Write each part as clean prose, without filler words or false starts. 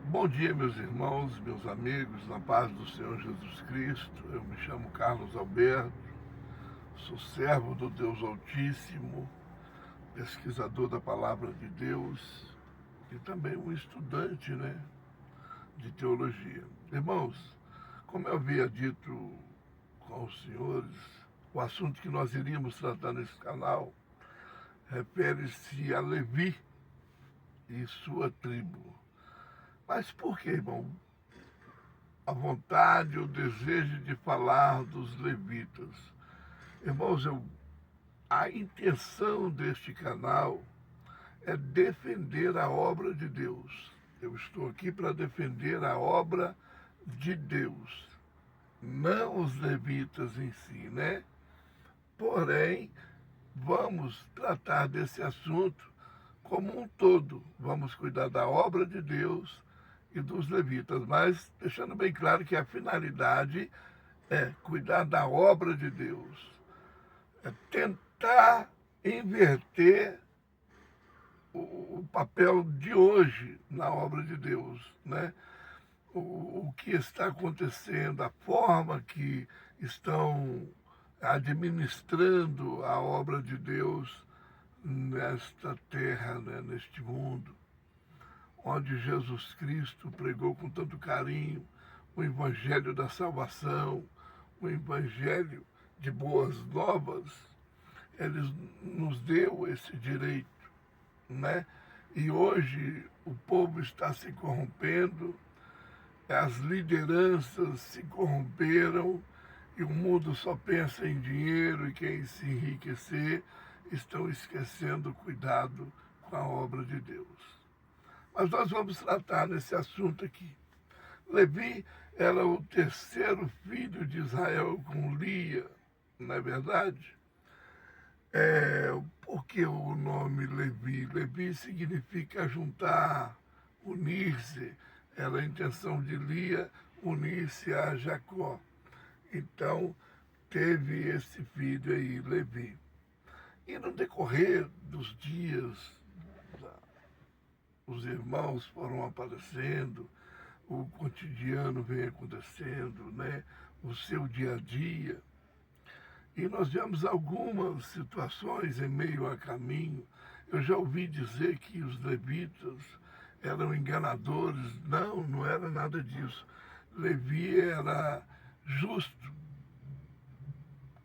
Bom dia, meus irmãos, meus amigos, na paz do Senhor Jesus Cristo. Eu me chamo Carlos Alberto, sou servo do Deus Altíssimo, pesquisador da Palavra de Deus e também um estudante, de teologia. Irmãos, como eu havia dito com os senhores, o assunto que nós iríamos tratar nesse canal refere-se a Levi e sua tribo. Mas por que, irmão? A vontade, o desejo de falar dos levitas. Irmãos, a intenção deste canal é defender a obra de Deus. Eu estou aqui para defender a obra de Deus, não os levitas em si, né? Porém, vamos tratar desse assunto como um todo. Vamos cuidar da obra de Deus e dos levitas, mas deixando bem claro que a finalidade é cuidar da obra de Deus, é tentar inverter o papel de hoje na obra de Deus, né? O que está acontecendo, a forma que estão administrando a obra de Deus nesta terra, né, neste mundo, onde Jesus Cristo pregou com tanto carinho o evangelho da salvação, o evangelho de boas novas. Ele nos deu esse direito, né? E hoje o povo está se corrompendo, as lideranças se corromperam e o mundo só pensa em dinheiro e quem se enriquecer, estão esquecendo o cuidado com a obra de Deus. Mas nós vamos tratar nesse assunto aqui. Levi era o terceiro filho de Israel com Lia, não é verdade? Por que o nome Levi? Levi significa juntar, unir-se. Era a intenção de Lia unir-se a Jacó. Então, teve esse filho aí, Levi. E no decorrer dos dias, os irmãos foram aparecendo, o cotidiano vem acontecendo, né? O seu dia a dia. E nós vemos algumas situações em meio a caminho. Eu já ouvi dizer que os levitas eram enganadores. Não, não era nada disso. Levi era justo.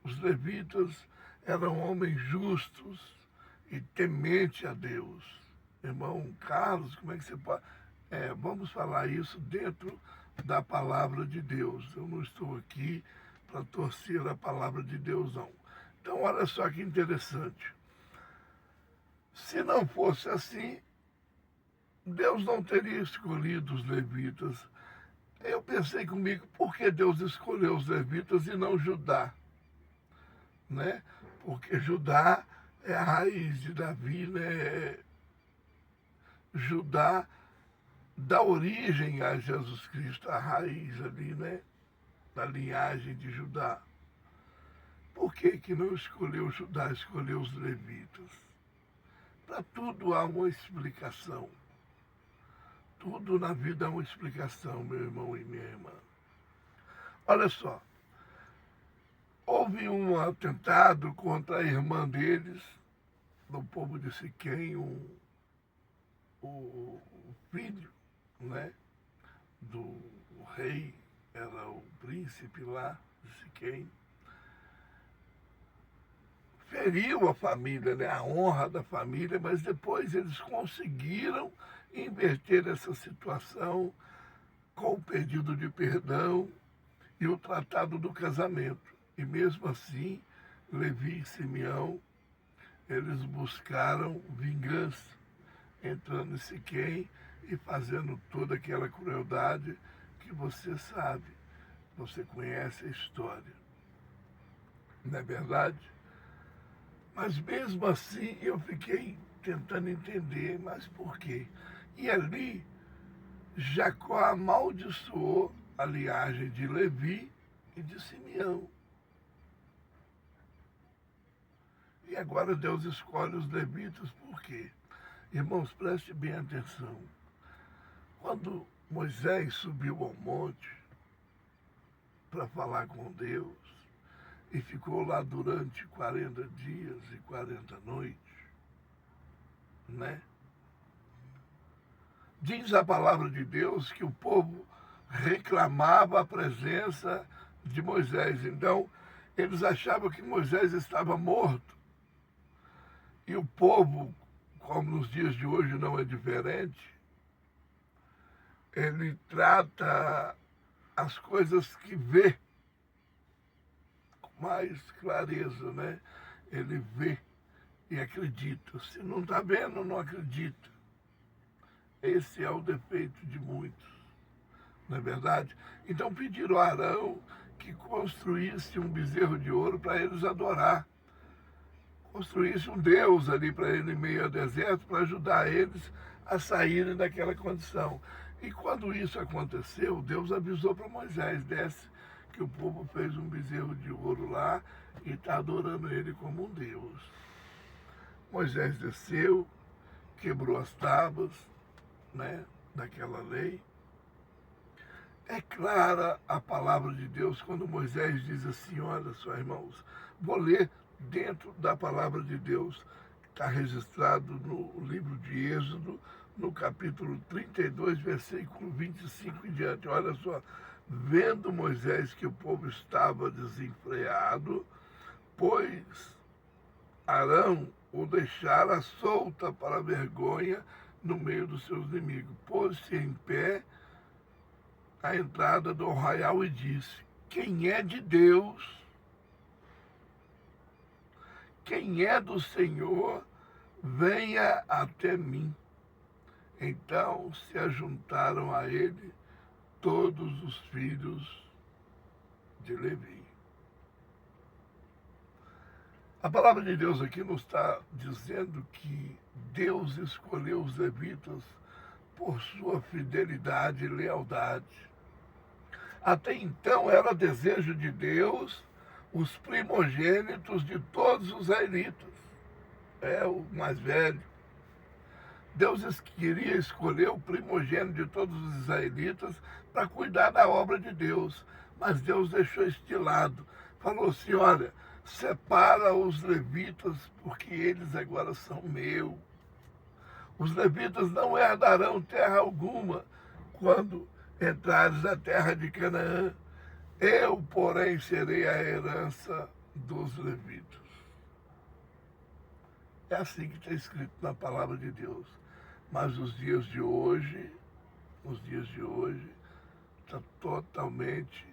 Os levitas eram homens justos e temente a Deus. Irmão Carlos, como é que você pode... vamos falar isso dentro da palavra de Deus. Eu não estou aqui para torcer a palavra de Deus, não. Então, olha só que interessante. Se não fosse assim, Deus não teria escolhido os levitas. Eu pensei comigo, por que Deus escolheu os levitas e não Judá? Né? Porque Judá é a raiz de Davi, né? Judá dá origem a Jesus Cristo, a raiz ali, né? Da linhagem de Judá. Por que não escolheu Judá, escolheu os levitas? Para tudo há uma explicação. Tudo na vida há uma explicação, meu irmão e minha irmã. Olha só, houve um atentado contra a irmã deles, do povo de Siquém, o filho, né, do rei, era o príncipe lá de Siquém, feriu a família, né, a honra da família, mas depois eles conseguiram inverter essa situação com o pedido de perdão e o tratado do casamento. E mesmo assim, Levi e Simeão, eles buscaram vingança, entrando em Siquém e fazendo toda aquela crueldade que você sabe, você conhece a história. Não é verdade? Mas mesmo assim eu fiquei tentando entender, mas por quê? E ali Jacó amaldiçoou a linhagem de Levi e de Simeão. E agora Deus escolhe os levitas por quê? Irmãos, preste bem atenção. Quando Moisés subiu ao monte para falar com Deus e ficou lá durante 40 dias e 40 noites, né? Diz a palavra de Deus que o povo reclamava a presença de Moisés. Então, eles achavam que Moisés estava morto. E o povo, como nos dias de hoje não é diferente, ele trata as coisas que vê com mais clareza, né? Ele vê e acredita. Se não está vendo, não acredita. Esse é o defeito de muitos, não é verdade? Então pediram a Arão que construísse um bezerro de ouro para eles adorar. Construísse um Deus ali para ele em meio ao deserto, para ajudar eles a saírem daquela condição. E quando isso aconteceu, Deus avisou para Moisés, desce, que o povo fez um bezerro de ouro lá e está adorando ele como um Deus. Moisés desceu, quebrou as tábuas, né, daquela lei. É clara a palavra de Deus quando Moisés diz assim, olha só, irmãos, vou ler dentro da palavra de Deus, está registrado no livro de Êxodo, no capítulo 32, versículo 25 em diante. Olha só, vendo Moisés que o povo estava desenfreado, pois Arão o deixara solta para a vergonha no meio dos seus inimigos. Pôs-se em pé à entrada do arraial e disse, quem é de Deus, quem é do Senhor, venha até mim. Então se ajuntaram a ele todos os filhos de Levi. A palavra de Deus aqui nos está dizendo que Deus escolheu os levitas por sua fidelidade e lealdade. Até então era desejo de Deus os primogênitos de todos os israelitas. É o mais velho. Deus queria escolher o primogênito de todos os israelitas para cuidar da obra de Deus. Mas Deus deixou estilado. Falou assim, olha, separa os levitas porque eles agora são meus. Os levitas não herdarão terra alguma quando entrares na terra de Canaã. Eu, porém, serei a herança dos levitas. É assim que está escrito na palavra de Deus. Mas os dias de hoje, está totalmente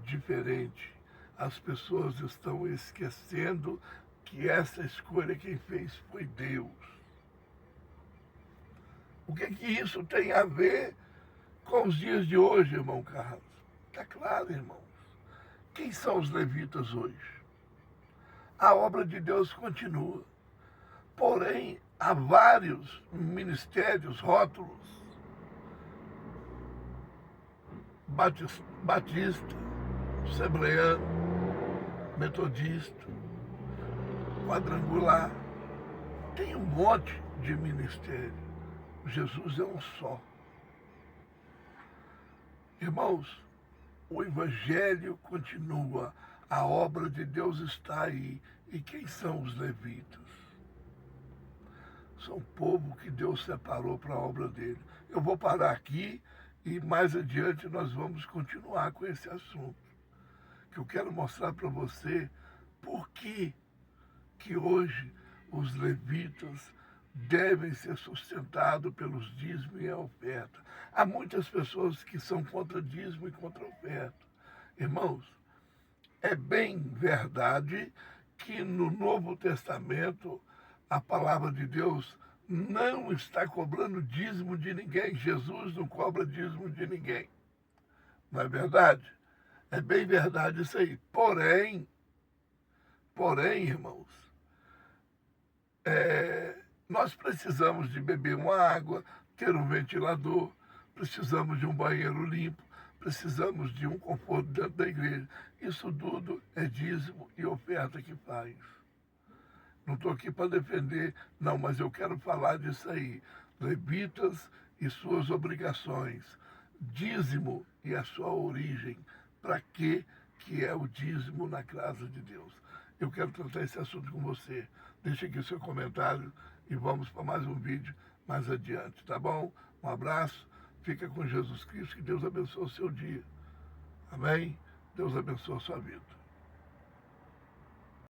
diferente. As pessoas estão esquecendo que essa escolha quem fez foi Deus. O que isso tem a ver com os dias de hoje, irmão Carlos? Está claro, irmãos. Quem são os levitas hoje? A obra de Deus continua. Porém, há vários ministérios, rótulos. Batista, assembleano, metodista, quadrangular. Tem um monte de ministério. Jesus é um só. Irmãos, o Evangelho continua, a obra de Deus está aí. E quem são os levitas? São o povo que Deus separou para a obra dele. Eu vou parar aqui e mais adiante nós vamos continuar com esse assunto. Que eu quero mostrar para você por que hoje os levitas devem ser sustentados pelos dízimos e a oferta. Há muitas pessoas que são contra dízimo e contra oferta. Irmãos, é bem verdade que no Novo Testamento a palavra de Deus não está cobrando dízimo de ninguém. Jesus não cobra dízimo de ninguém. Não é verdade? É bem verdade isso aí. Porém, irmãos, nós precisamos de beber uma água, ter um ventilador, precisamos de um banheiro limpo, precisamos de um conforto dentro da igreja. Isso tudo é dízimo e oferta que faz. Não estou aqui para defender, não, mas eu quero falar disso aí. Levitas e suas obrigações. dízimo e a sua origem. Para que é o dízimo na casa de Deus? Eu quero tratar esse assunto com você. Deixe aqui o seu comentário e vamos para mais um vídeo mais adiante, tá bom? Um abraço, fica com Jesus Cristo, que Deus abençoe o seu dia. Amém? Deus abençoe a sua vida.